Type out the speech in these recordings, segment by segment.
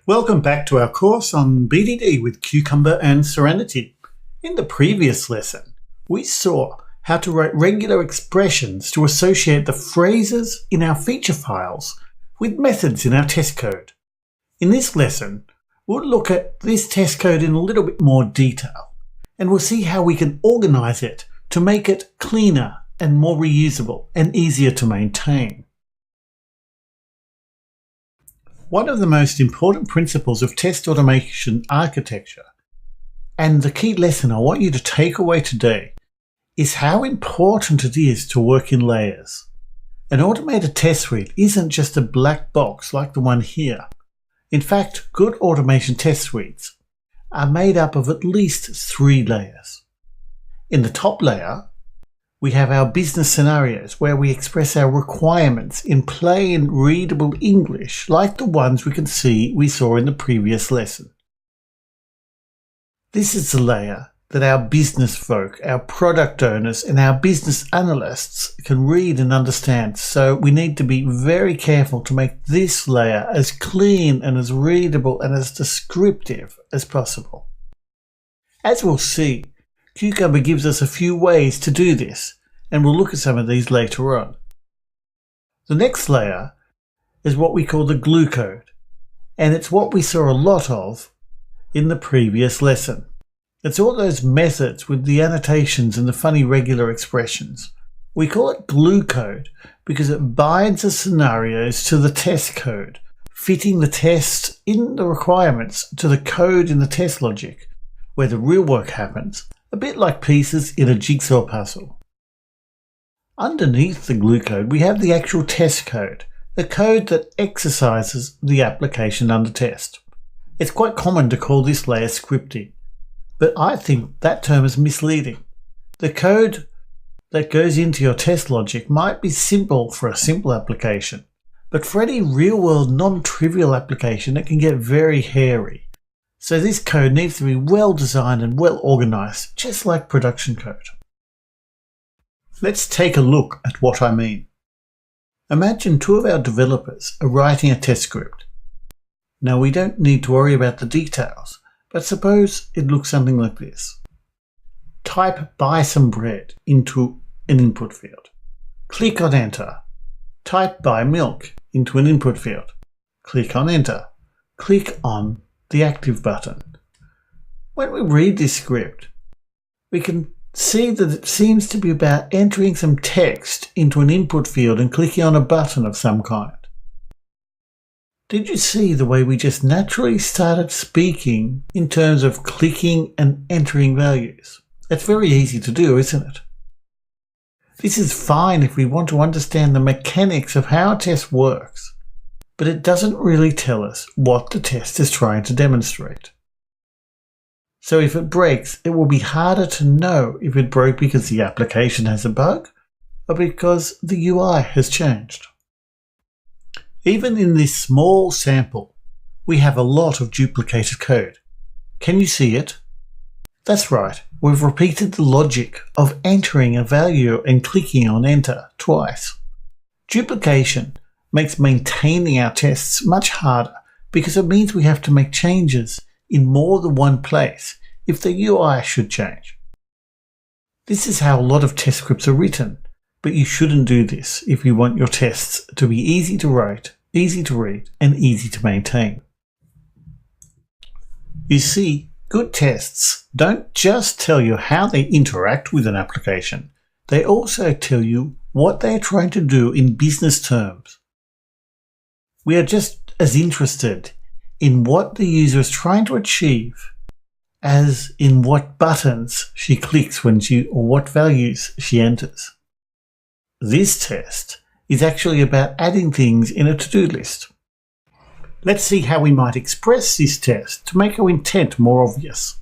Welcome back to our course on BDD with Cucumber and Serenity. In the previous lesson, we saw how to write regular expressions to associate the phrases in our feature files with methods in our test code. In this lesson, we'll look at this test code in a little bit more detail, and we'll see how we can organize it to make it cleaner and more reusable and easier to maintain. One of the most important principles of test automation architecture, and the key lesson I want you to take away today, is how important it is to work in layers. An automated test suite isn't just a black box like the one here. In fact, good automation test suites are made up of at least 3 layers. In the top layer, we have our business scenarios where we express our requirements in plain, readable English like the ones we saw in the previous lesson. This is the layer that our business folk, our product owners and our business analysts can read and understand, so we need to be very careful to make this layer as clean and as readable and as descriptive as possible. As we'll see, Cucumber gives us a few ways to do this, and we'll look at some of these later on. The next layer is what we call the glue code, and it's what we saw a lot of in the previous lesson. It's all those methods with the annotations and the funny regular expressions. We call it glue code because it binds the scenarios to the test code, fitting the test in the requirements to the code in the test logic, where the real work happens, a bit like pieces in a jigsaw puzzle. Underneath the glue code, we have the actual test code, the code that exercises the application under test. It's quite common to call this layer scripting, but I think that term is misleading. The code that goes into your test logic might be simple for a simple application, but for any real-world non-trivial application, it can get very hairy. So this code needs to be well designed and well organized, just like production code. Let's take a look at what I mean. Imagine 2 of our developers are writing a test script. Now we don't need to worry about the details, but suppose it looks something like this. Type buy some bread into an input field. Click on enter. Type buy milk into an input field. Click on enter. Click on the active button. When we read this script, we can see that it seems to be about entering some text into an input field and clicking on a button of some kind. Did you see the way we just naturally started speaking in terms of clicking and entering values? It's very easy to do, isn't it? This is fine if we want to understand the mechanics of how a test works, but it doesn't really tell us what the test is trying to demonstrate. So if it breaks, it will be harder to know if it broke because the application has a bug or because the UI has changed. Even in this small sample, we have a lot of duplicated code. Can you see it? That's right, we've repeated the logic of entering a value and clicking on enter twice. Duplication makes maintaining our tests much harder because it means we have to make changes in more than one place if the UI should change. This is how a lot of test scripts are written, but you shouldn't do this if you want your tests to be easy to write, easy to read, and easy to maintain. You see, good tests don't just tell you how they interact with an application, they also tell you what they're trying to do in business terms. We are just as interested in what the user is trying to achieve as in what buttons she clicks or what values she enters. This test is actually about adding things in a to-do list. Let's see how we might express this test to make our intent more obvious.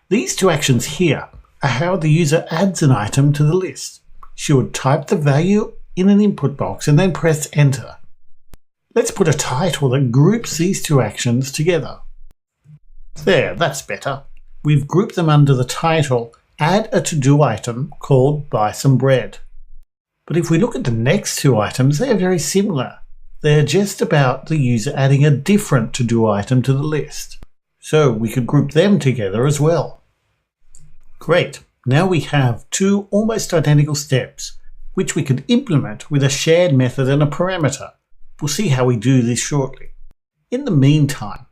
These 2 actions here are how the user adds an item to the list. She would type the value in an input box and then press enter. Let's put a title that groups these 2 actions together. There, that's better. We've grouped them under the title Add a to-do item called Buy Some Bread. But if we look at the next two items, they are very similar. They are just about the user adding a different to-do item to the list. So we could group them together as well. Great. Now we have two almost identical steps, which we could implement with a shared method and a parameter. We'll see how we do this shortly. In the meantime,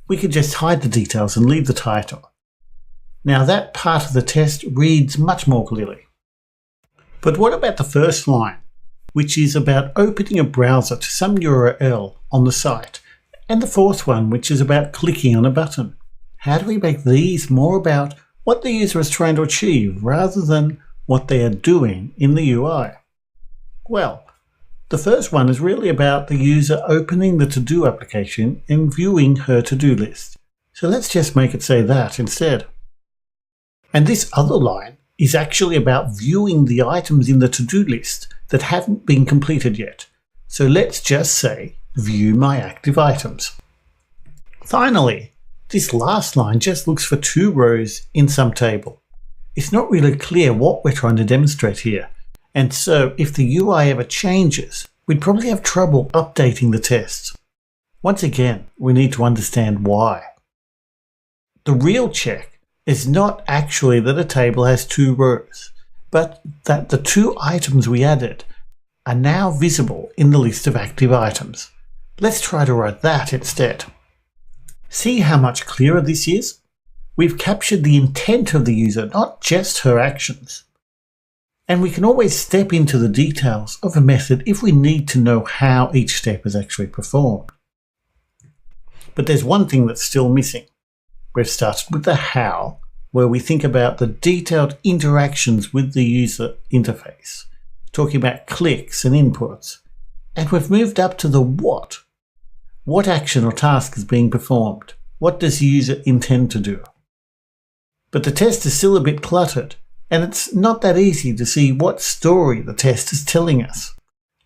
we could just hide the details and leave the title. Now that part of the test reads much more clearly. But what about the first line, which is about opening a browser to some URL on the site, and the fourth one, which is about clicking on a button? How do we make these more about what the user is trying to achieve rather than what they are doing in the UI? Well, the first one is really about the user opening the to-do application and viewing her to-do list. So let's just make it say that instead. And this other line is actually about viewing the items in the to-do list that haven't been completed yet. So let's just say, view my active items. Finally, this last line just looks for two rows in some table. It's not really clear what we're trying to demonstrate here. And so if the UI ever changes, we'd probably have trouble updating the tests. Once again, we need to understand why. The real check is not actually that a table has two rows, but that the two items we added are now visible in the list of active items. Let's try to write that instead. See how much clearer this is? We've captured the intent of the user, not just her actions. And we can always step into the details of a method if we need to know how each step is actually performed. But there's one thing that's still missing. We've started with the how, where we think about the detailed interactions with the user interface, talking about clicks and inputs. And we've moved up to the what. What action or task is being performed? What does the user intend to do? But the test is still a bit cluttered, and it's not that easy to see what story the test is telling us.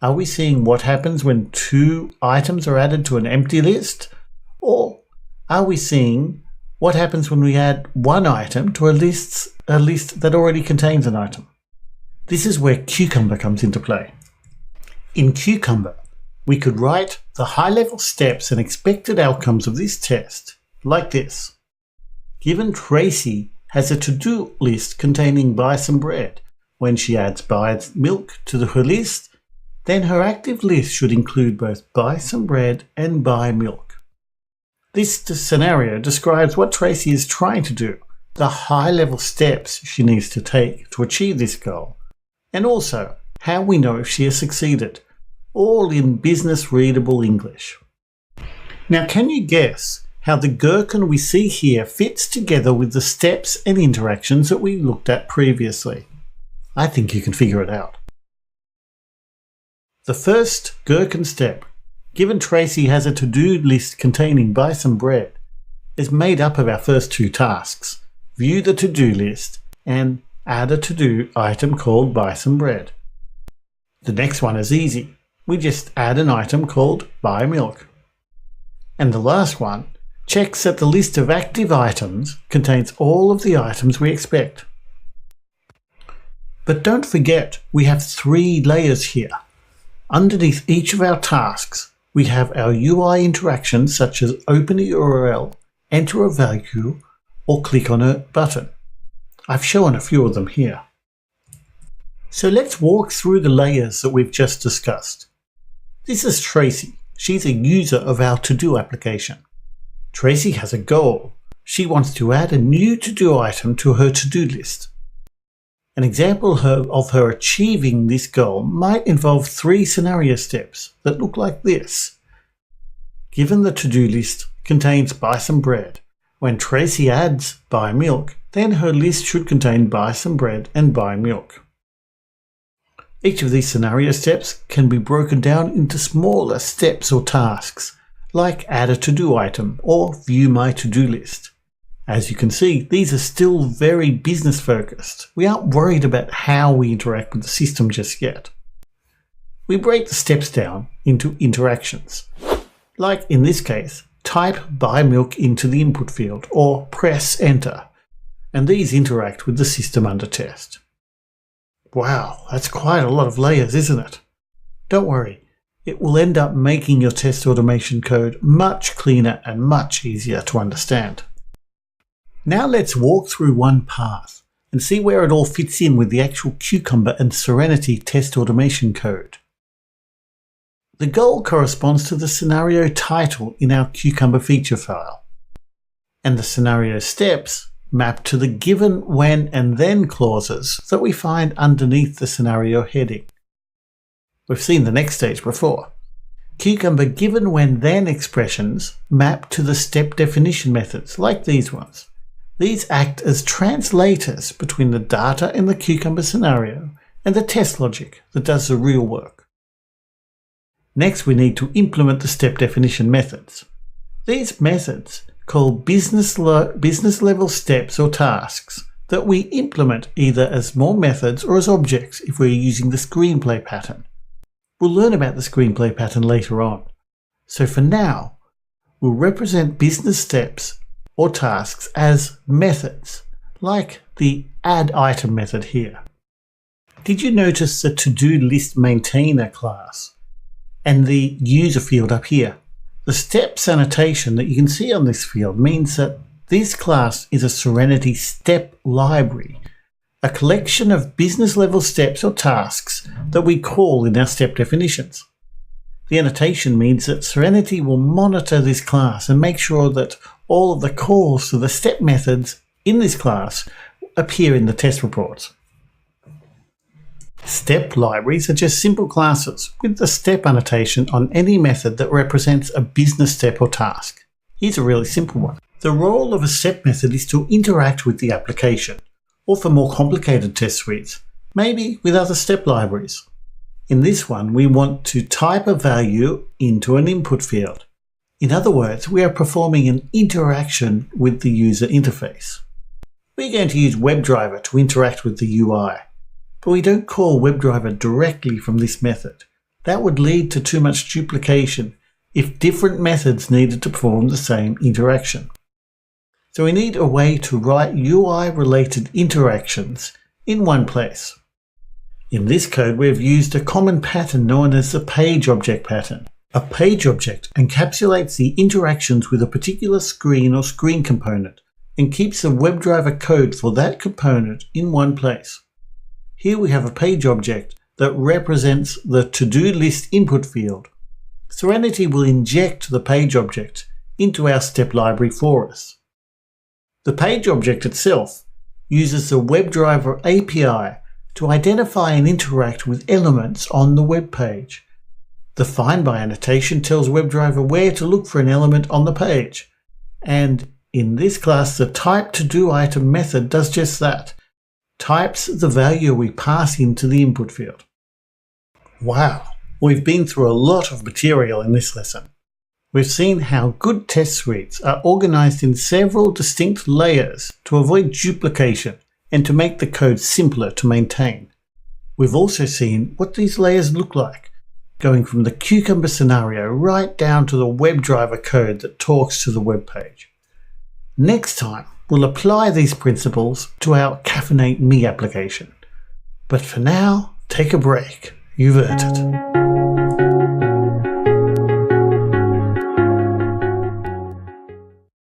Are we seeing what happens when two items are added to an empty list? Or are we seeing what happens when we add one item to a list that already contains an item? This is where Cucumber comes into play. In Cucumber, we could write the high-level steps and expected outcomes of this test like this. Given Tracy has a to-do list containing buy some bread. When she adds buy milk to her list, then her active list should include both buy some bread and buy milk. This scenario describes what Tracy is trying to do, the high-level steps she needs to take to achieve this goal, and also how we know if she has succeeded, all in business-readable English. Now, can you guess how the gherkin we see here fits together with the steps and interactions that we looked at previously? I think you can figure it out. The first gherkin step, given Tracy has a to-do list containing buy some bread, is made up of our first two tasks, view the to-do list and add a to-do item called buy some bread. The next one is easy. We just add an item called buy milk. And the last one checks that the list of active items contains all of the items we expect. But don't forget, we have three layers here. Underneath each of our tasks, we have our UI interactions such as open a URL, enter a value, or click on a button. I've shown a few of them here. So let's walk through the layers that we've just discussed. This is Tracy. She's a user of our to-do application. Tracy has a goal. She wants to add a new to-do item to her to-do list. An example of her achieving this goal might involve three scenario steps that look like this. Given the to-do list contains buy some bread, when Tracy adds buy milk, then her list should contain buy some bread and buy milk. Each of these scenario steps can be broken down into smaller steps or tasks, like add a to-do item or view my to-do list. As you can see, these are still very business focused. We aren't worried about how we interact with the system just yet. We break the steps down into interactions. Like in this case, type buy milk into the input field or press enter, and these interact with the system under test. Wow, that's quite a lot of layers, isn't it? Don't worry, it will end up making your test automation code much cleaner and much easier to understand. Now let's walk through one path and see where it all fits in with the actual Cucumber and Serenity test automation code. The goal corresponds to the scenario title in our Cucumber feature file, and the scenario steps map to the given, when, and then clauses that we find underneath the scenario heading. We've seen the next stage before. Cucumber given, when, then expressions map to the step definition methods, like these ones. These act as translators between the data in the Cucumber scenario and the test logic that does the real work. Next, we need to implement the step definition methods. These methods call business level steps or tasks that we implement either as more methods or as objects if we're using the screenplay pattern. We'll learn about the screenplay pattern later on. So for now, we'll represent business steps or tasks as methods, like the add item method here. Did you notice the to-do list maintainer class and the user field up here? The steps annotation that you can see on this field means that this class is a Serenity step library, a collection of business level steps or tasks that we call in our step definitions. The annotation means that Serenity will monitor this class and make sure that all of the calls to the step methods in this class appear in the test reports. Step libraries are just simple classes with the step annotation on any method that represents a business step or task. Here's a really simple one. The role of a step method is to interact with the application, or for more complicated test suites, maybe with other step libraries. In this one, we want to type a value into an input field. In other words, we are performing an interaction with the user interface. We're going to use WebDriver to interact with the UI. But we don't call WebDriver directly from this method. That would lead to too much duplication if different methods needed to perform the same interaction. So we need a way to write UI-related interactions in one place. In this code, we've used a common pattern known as the page object pattern. A page object encapsulates the interactions with a particular screen or screen component and keeps the WebDriver code for that component in one place. Here we have a page object that represents the to-do list input field. Serenity will inject the page object into our step library for us. The page object itself uses the WebDriver API to identify and interact with elements on the web page. The find by annotation tells WebDriver where to look for an element on the page. And in this class, the type to do item method does just that. Types the value we pass into the input field. Wow, we've been through a lot of material in this lesson. We've seen how good test suites are organized in several distinct layers to avoid duplication and to make the code simpler to maintain. We've also seen what these layers look like, going from the Cucumber scenario right down to the WebDriver code that talks to the web page. Next time, we'll apply these principles to our Caffeinate Me application. But for now, take a break. You've earned it.